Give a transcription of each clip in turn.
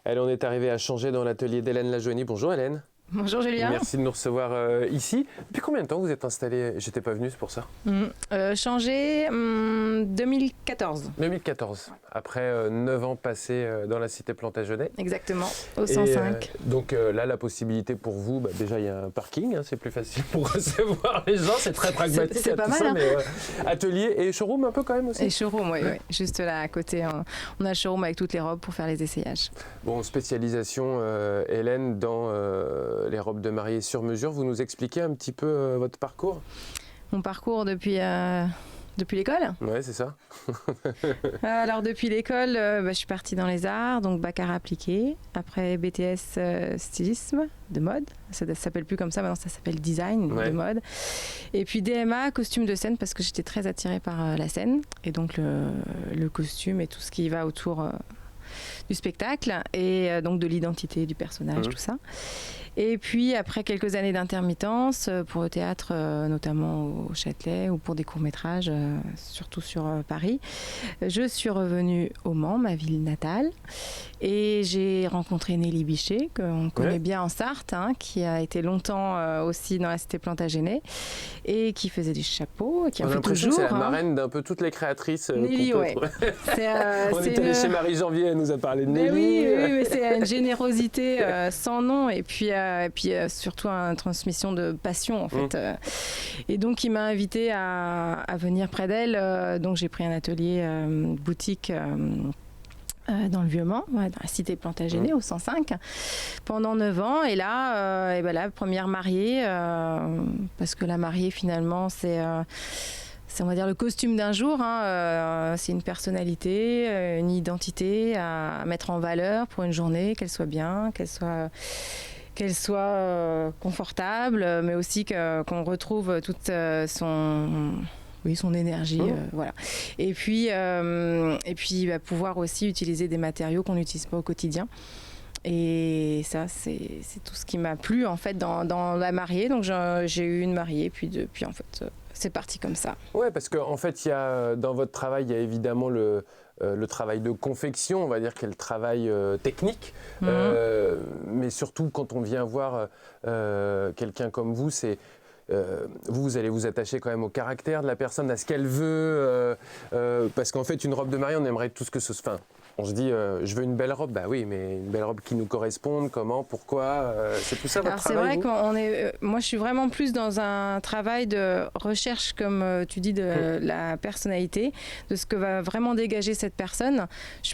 Allez, on est arrivé à changer dans l'atelier d'Hélène Lajoigny. Bonjour Hélène. Bonjour Julien. Merci de nous recevoir ici. Depuis combien de temps vous êtes installée? J'étais pas venue, c'est pour ça. Changé 2014. 2014, après 9 ans passés dans la cité Plantagenet. Exactement, au 105. Donc là, la possibilité pour vous, déjà il y a un parking, hein, c'est plus facile pour recevoir les gens, c'est très pragmatique. C'est pas tout mal. Ça, Hein. Mais, atelier et showroom un peu quand même aussi. Et showroom, oui. Juste là à côté, on a le showroom avec toutes les robes pour faire les essayages. Bon, spécialisation Hélène dans les robes de mariée sur mesure. Vous nous expliquez un petit peu votre parcours? Mon parcours depuis l'école? Ouais, c'est ça. Alors depuis l'école, je suis partie dans les arts, donc bac art appliqué. Après BTS stylisme de mode. Ça ne s'appelle plus comme ça, maintenant ça s'appelle design de mode. Et puis DMA, costume de scène, parce que j'étais très attirée par la scène. Et donc le costume et tout ce qui va autour du spectacle. Et donc de l'identité du personnage, tout ça. Et puis, après quelques années d'intermittence, pour le théâtre, notamment au Châtelet, ou pour des courts-métrages, surtout sur Paris, je suis revenue au Mans, ma ville natale, et j'ai rencontré Nelly Bichet, qu'on connaît bien en Sarthe, hein, qui a été longtemps aussi dans la cité Plantagenet, et qui faisait des chapeaux, qui en fait toujours. C'est la marraine d'un peu toutes les créatrices. Nelly, oui. On est allé chez Marie Janvier, elle nous a parlé de Nelly. Oui, mais c'est une générosité sans nom, et puis surtout une transmission de passion en fait. Et donc il m'a invitée à venir près d'elle, donc j'ai pris un atelier boutique dans le Vieux-Mans, dans la cité Plantagenet au 105 pendant 9 ans. Et là, la première mariée, parce que la mariée finalement c'est on va dire le costume d'un jour, hein, c'est une personnalité, une identité à mettre en valeur pour une journée, qu'elle soit bien, qu'elle soit confortable, mais aussi qu'on retrouve toute son énergie, voilà. Et puis pouvoir aussi utiliser des matériaux qu'on n'utilise pas au quotidien. Et ça, c'est tout ce qui m'a plu en fait dans la mariée. Donc j'ai eu une mariée, puis en fait c'est parti comme ça. Ouais, parce qu'en fait, dans votre travail, il y a évidemment le travail de confection, on va dire, qui est le travail technique. Mais surtout, quand on vient voir quelqu'un comme vous, vous allez vous attacher quand même au caractère de la personne, à ce qu'elle veut. Parce qu'en fait, une robe de mariée, on aimerait tout ce que ce soit. Enfin, on se dit, je veux une belle robe. Bah oui, mais une belle robe qui nous corresponde, comment, pourquoi, c'est tout ça votre travail? C'est vrai moi je suis vraiment plus dans un travail de recherche, comme tu dis, de la personnalité, de ce que va vraiment dégager cette personne.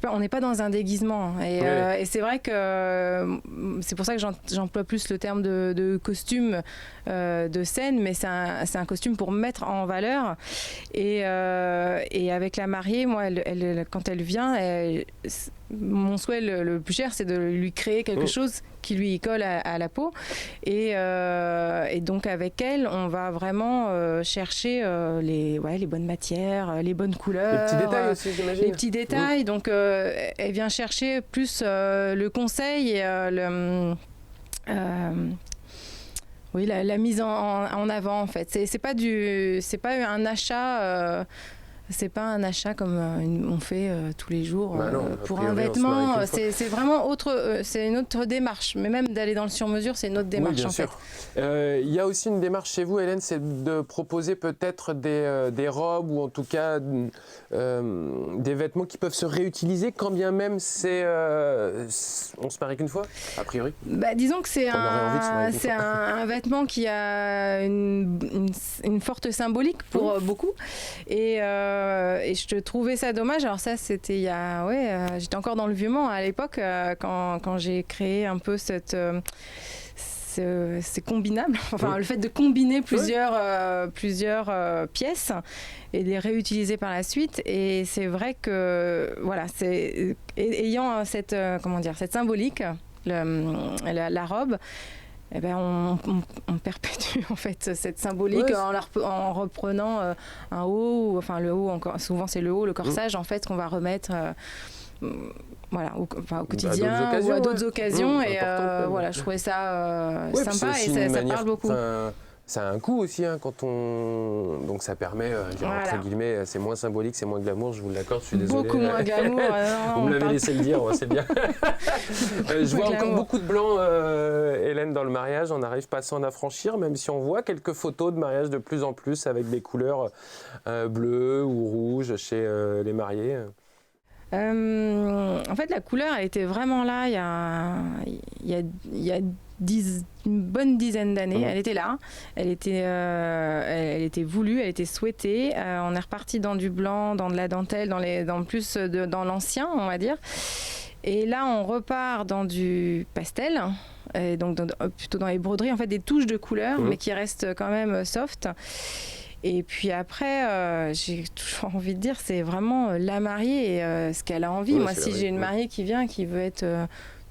On n'est pas dans un déguisement. Et c'est vrai que c'est pour ça que j'emploie plus le terme de costume de scène, mais c'est un costume pour mettre en valeur. Et avec la mariée, moi, quand elle vient, mon souhait le plus cher, c'est de lui créer quelque chose qui lui colle à la peau. Et donc avec elle, on va vraiment chercher les bonnes matières, les bonnes couleurs. Les petits détails aussi, j'imagine. Les petits détails. Donc elle vient chercher plus le conseil et la mise en avant en fait. C'est pas un achat. C'est pas un achat comme on fait tous les jours pour un vêtement. C'est vraiment autre. C'est une autre démarche. Mais même d'aller dans le sur-mesure, c'est une autre démarche bien sûr. Il y a aussi une démarche chez vous, Hélène, c'est de proposer peut-être des robes ou en tout cas des vêtements qui peuvent se réutiliser, quand bien même on se marie qu'une fois, a priori. Disons que c'est un vêtement qui a une forte symbolique pour beaucoup. Et je te trouvais ça dommage. Alors ça, c'était j'étais encore dans le Vieux-Mans à l'époque quand j'ai créé un peu c'est combinable. Enfin, le fait de combiner plusieurs pièces et de les réutiliser par la suite. Et c'est vrai que ayant cette symbolique, la robe. On perpétue en fait cette symbolique en reprenant un haut, le haut encore. Souvent c'est le haut, le corsage en fait qu'on va remettre. Au quotidien ou à d'autres occasions. Et je trouvais ça sympa et ça parle beaucoup. Ça a un coût aussi, hein, donc ça permet, entre guillemets, c'est moins symbolique, c'est moins glamour, je vous l'accorde, je suis désolé. Beaucoup moins glamour. Vous me l'avez laissé le dire, c'est bien. Je vois encore beaucoup de blanc, Hélène, dans le mariage, on n'arrive pas à s'en affranchir, même si on voit quelques photos de mariage de plus en plus avec des couleurs bleues ou rouges chez les mariés. En fait, la couleur, elle était vraiment là il y a une bonne dizaine d'années. Elle était là, elle était voulue, elle était souhaitée. On est reparti dans du blanc, dans de la dentelle, dans l'ancien, on va dire. Et là, on repart dans du pastel, et donc plutôt dans les broderies, en fait, des touches de couleur, mais qui restent quand même soft. Et puis après, j'ai toujours envie de dire, c'est vraiment la mariée et ce qu'elle a envie. Moi, si j'ai une mariée qui vient, qui veut être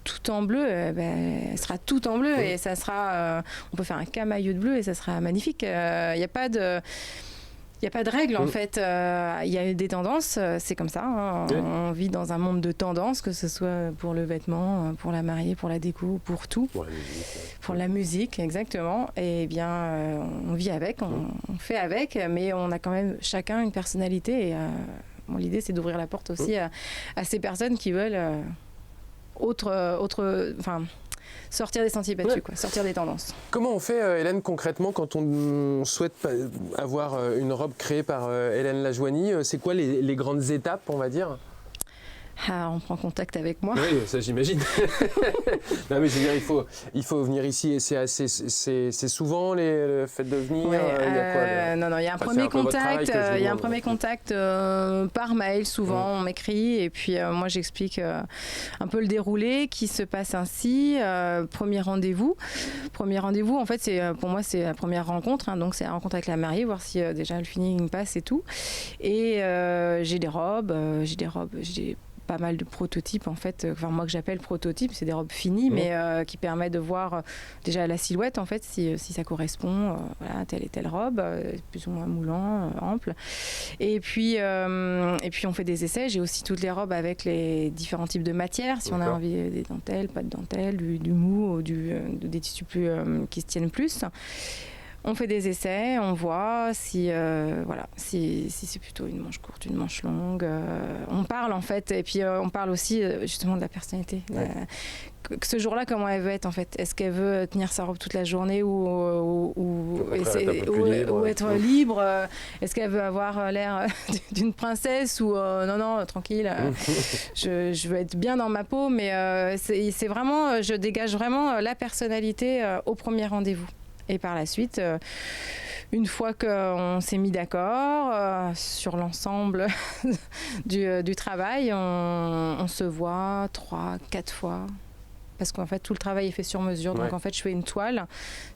tout en bleu, elle sera tout en bleu et ça sera. On peut faire un camailleux de bleu et ça sera magnifique. Il n'y a pas de. Il n'y a pas de règle en fait, il y a des tendances, c'est comme ça, hein. On vit dans un monde de tendances, que ce soit pour le vêtement, pour la mariée, pour la déco, pour tout, pour la musique, exactement, et bien on vit avec, on fait avec, mais on a quand même chacun une personnalité et l'idée c'est d'ouvrir la porte aussi à ces personnes qui veulent sortir des sentiers battus, sortir des tendances. Comment on fait, Hélène, concrètement, quand on souhaite avoir une robe créée par Hélène Lajoigny? C'est quoi les grandes étapes, on va dire? On prend contact avec moi. Oui, ça j'imagine. Non mais je veux dire, il faut venir ici et c'est souvent le fait de venir. Ouais, il y a quoi, non, il y a un premier contact. Il y a un premier contact par mail. Souvent, on m'écrit et puis moi j'explique un peu le déroulé qui se passe ainsi. Premier rendez-vous. En fait, pour moi c'est la première rencontre. Hein, donc c'est la rencontre avec la mariée, voir si déjà le feeling passe et tout. Et j'ai des robes, j'ai pas mal de prototypes en fait, moi que j'appelle prototypes, c'est des robes finies mais qui permettent de voir déjà la silhouette en fait si ça correspond voilà, telle et telle robe, plus ou moins moulant, ample. Et puis on fait des essais. J'ai aussi toutes les robes avec les différents types de matières, si on a envie des dentelles, pas de dentelle, du mou ou des tissus plus qui se tiennent plus. On fait des essais, on voit si c'est plutôt une manche courte, une manche longue. On parle en fait, et puis on parle aussi justement de la personnalité. Ce jour-là, comment elle veut être en fait? Est-ce qu'elle veut tenir sa robe toute la journée ou être libre? Est-ce qu'elle veut avoir l'air d'une princesse ou non, tranquille. Je veux être bien dans ma peau, mais c'est vraiment, je dégage vraiment la personnalité au premier rendez-vous. Et par la suite, une fois qu'on s'est mis d'accord sur l'ensemble du travail, on se voit 3-4 fois. Parce qu'en fait, tout le travail est fait sur mesure. Donc en fait, je fais une toile.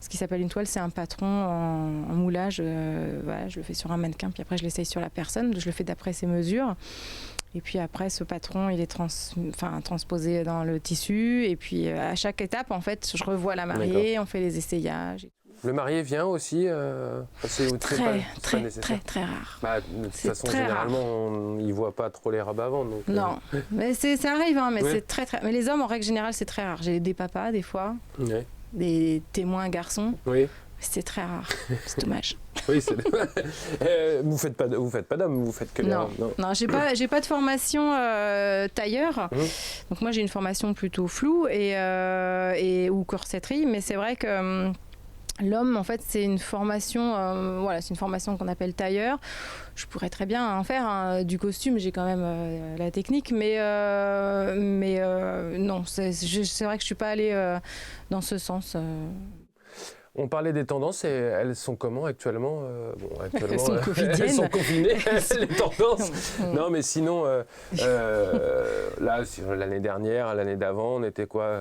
Ce qui s'appelle une toile, c'est un patron en moulage. Je le fais sur un mannequin, puis après, je l'essaye sur la personne. Je le fais d'après ses mesures. Et puis après, ce patron, il est transposé dans le tissu. Et puis à chaque étape, en fait, je revois la mariée, on fait les essayages. Et tout. Le marié vient aussi très rare. De toute façon, généralement, ils ne voient pas trop les robes avant. Donc, non, mais ça arrive, hein, mais c'est très. Mais les hommes, en règle générale, c'est très rare. J'ai des papas, des fois, des témoins garçons. Oui. C'est très rare, c'est dommage. Oui, c'est dommage. Vous faites pas d'hommes, vous faites que les hommes. Non, j'ai pas de formation tailleur. Donc moi j'ai une formation plutôt floue ou corsetterie, mais c'est vrai que l'homme, en fait, c'est une formation, c'est une formation qu'on appelle tailleur. Je pourrais très bien en faire du costume, j'ai quand même la technique, mais non, c'est vrai que je suis pas allée dans ce sens. On parlait des tendances et elles sont comment actuellement? Elles sont covidiennes. Elles sont confinées, les tendances. Non, mais sinon, là, sur l'année dernière, l'année d'avant, on était quoi?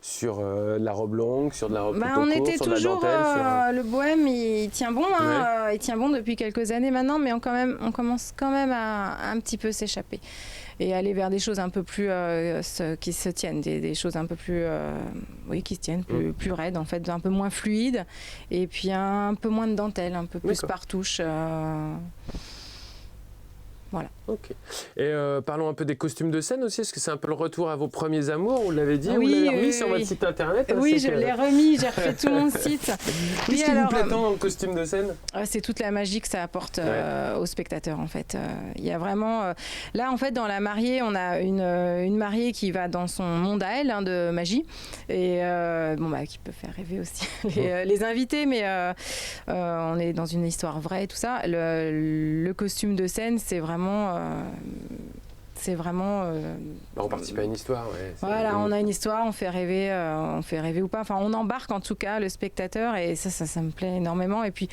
Sur de la robe longue, sur de la robe plutôt courte, on était sur toujours, de la dentelle, le bohème, il tient bon, il tient bon depuis quelques années maintenant, mais on commence quand même à un petit peu s'échapper. Et aller vers des choses un peu plus qui se tiennent, des choses un peu plus qui se tiennent, plus raides en fait, un peu moins fluides, et puis un peu moins de dentelle, un peu plus par touche. Voilà. Ok. Et parlons un peu des costumes de scène aussi, est-ce que c'est un peu le retour à vos premiers amours, vous l'avez dit, oui, vous l'avez remis sur votre site internet? Oui, je l'ai remis, j'ai refait tout mon site. Qu'est-ce qui vous plaît tant dans le costume de scène? C'est toute la magie que ça apporte aux spectateurs en fait. Il y a vraiment... là en fait dans La Mariée, on a une mariée qui va dans son monde à elle de magie et qui peut faire rêver aussi les invités, mais on est dans une histoire vraie et tout ça. Le costume de scène, c'est vraiment... on participe à une histoire. Ouais, voilà, on a une histoire, on fait rêver ou pas. Enfin, on embarque en tout cas le spectateur et ça me plaît énormément. Et puis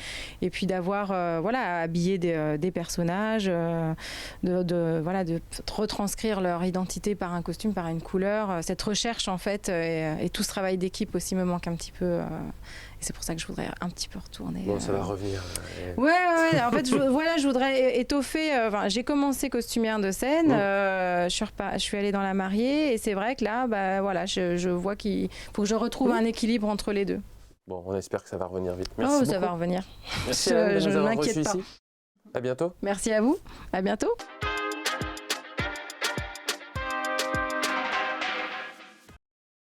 d'avoir habillé des personnages, de retranscrire leur identité par un costume, par une couleur. Cette recherche en fait et tout ce travail d'équipe aussi me manque un petit peu. Et c'est pour ça que je voudrais un petit peu retourner. Bon, ça va revenir. Ouais. En fait, je voudrais étoffer. J'ai commencé costumière de scène. Je suis allée dans La Mariée. Et c'est vrai que là, je vois qu'il faut que je retrouve un équilibre entre les deux. Bon, on espère que ça va revenir vite. Merci beaucoup. Ça va revenir. Merci Alain de nous avoir m'inquiète reçus pas. ici. À bientôt. Merci à vous. À bientôt.